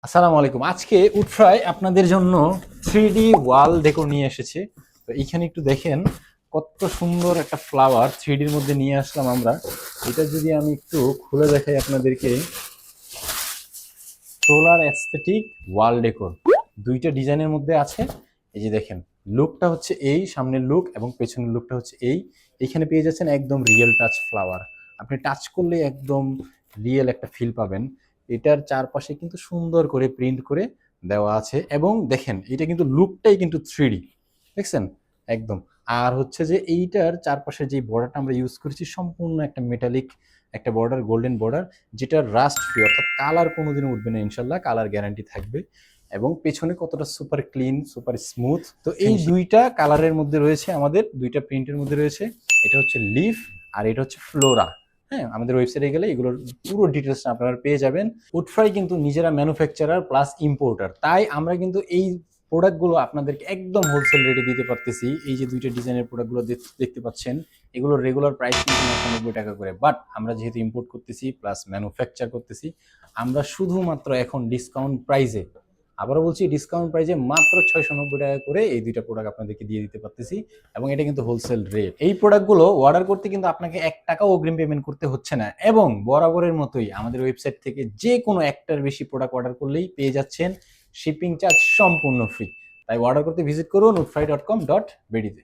আসসালামু আলাইকুম। আজকে উডফ্রাই আপনাদের জন্য 3D ওয়াল ডেকোর নিয়ে এসেছে। তো এইখানে একটু দেখেন কত সুন্দর একটা ফ্লাওয়ার 3Dর মধ্যে নিয়ে আসলাম আমরা। এটা যদি আমি একটু খুলে দেখাই আপনাদেরকে, সোলার অ্যাস্থেটিক ওয়াল ডেকোর দুইটা ডিজাইনের মধ্যে আছে। এই যে দেখেন, লুকটা হচ্ছে এই সামনের লুক এবং পেছনের লুকটা হচ্ছে এই। এইখানে পেয়ে যাচ্ছেন একদম রিয়েল টাচ ফ্লাওয়ার। আপনি টাচ করলে একদম রিয়েল একটা ফিল পাবেন। এটার চারপাশে কিন্তু সুন্দর করে প্রিন্ট করে দেওয়া আছে এবং দেখেন এটা কিন্তু লুকটাই কিন্তু 3D, দেখছেন একদম। আর হচ্ছে যে এইটার চারপাশে যে বর্ডারটা আমরা ইউজ করেছি সম্পূর্ণ একটা মেটালিক একটা বর্ডার, গোল্ডেন বর্ডার, যেটা রাস্ট ফ্রি, অর্থাৎ কালার কোনোদিনও উঠবে না ইনশাল্লাহ, কালার গ্যারান্টি থাকবে। এবং পেছনে কতটা সুপার ক্লিন, সুপার স্মুথ। তো এই দুইটা কালারের মধ্যে রয়েছে, আমাদের দুইটা প্রিন্টের মধ্যে রয়েছে। এটা হচ্ছে লিফ আর এটা হচ্ছে ফ্লোরা। হ্যাঁ, আমাদের ওয়েবসাইটে গেলে এগুলোর পুরো ডিটেলস আপনারা পেয়ে যাবেন। উডফ্রাই কিন্তু নিজেরা ম্যানুফ্যাকচারার প্লাস ইম্পোর্টার, তাই আমরা কিন্তু এই প্রোডাক্টগুলো আপনাদেরকে একদম হোলসেল রেটে দিতে পারতেছি। এই যে দুইটা ডিজাইনের প্রোডাক্টগুলো দেখতে পাচ্ছেন, এগুলোর রেগুলার প্রাইস কিন্তু ৯৯ টাকা করে, বাট আমরা যেহেতু ইম্পোর্ট করতেছি প্লাস ম্যানুফ্যাকচার করতেছি, আমরা শুধুমাত্র এখন ডিসকাউন্ট প্রাইসে, আবারও বলছি ডিসকাউন্ট প্রাইসে মাত্র ৬৯০ টাকা করে এই দুইটা প্রোডাক্ট আপনাদেরকে দিয়ে দিতে পারতেছি। এবং এটা কিন্তু হোলসেল রেট। এই প্রোডাক্টগুলো অর্ডার করতে কিন্তু আপনাকে ১ টাকাও অগ্রিম পেমেন্ট করতে হচ্ছে না, এবং বরাবরের মতোই আমাদের ওয়েবসাইট থেকে যে কোনো একটার বেশি প্রোডাক্ট অর্ডার করলেই পেয়ে যাচ্ছেন শিপিং চার্জ সম্পূর্ণ ফ্রি। তাই অর্ডার করতে ভিজিট করুন woodfry.com.bd তে।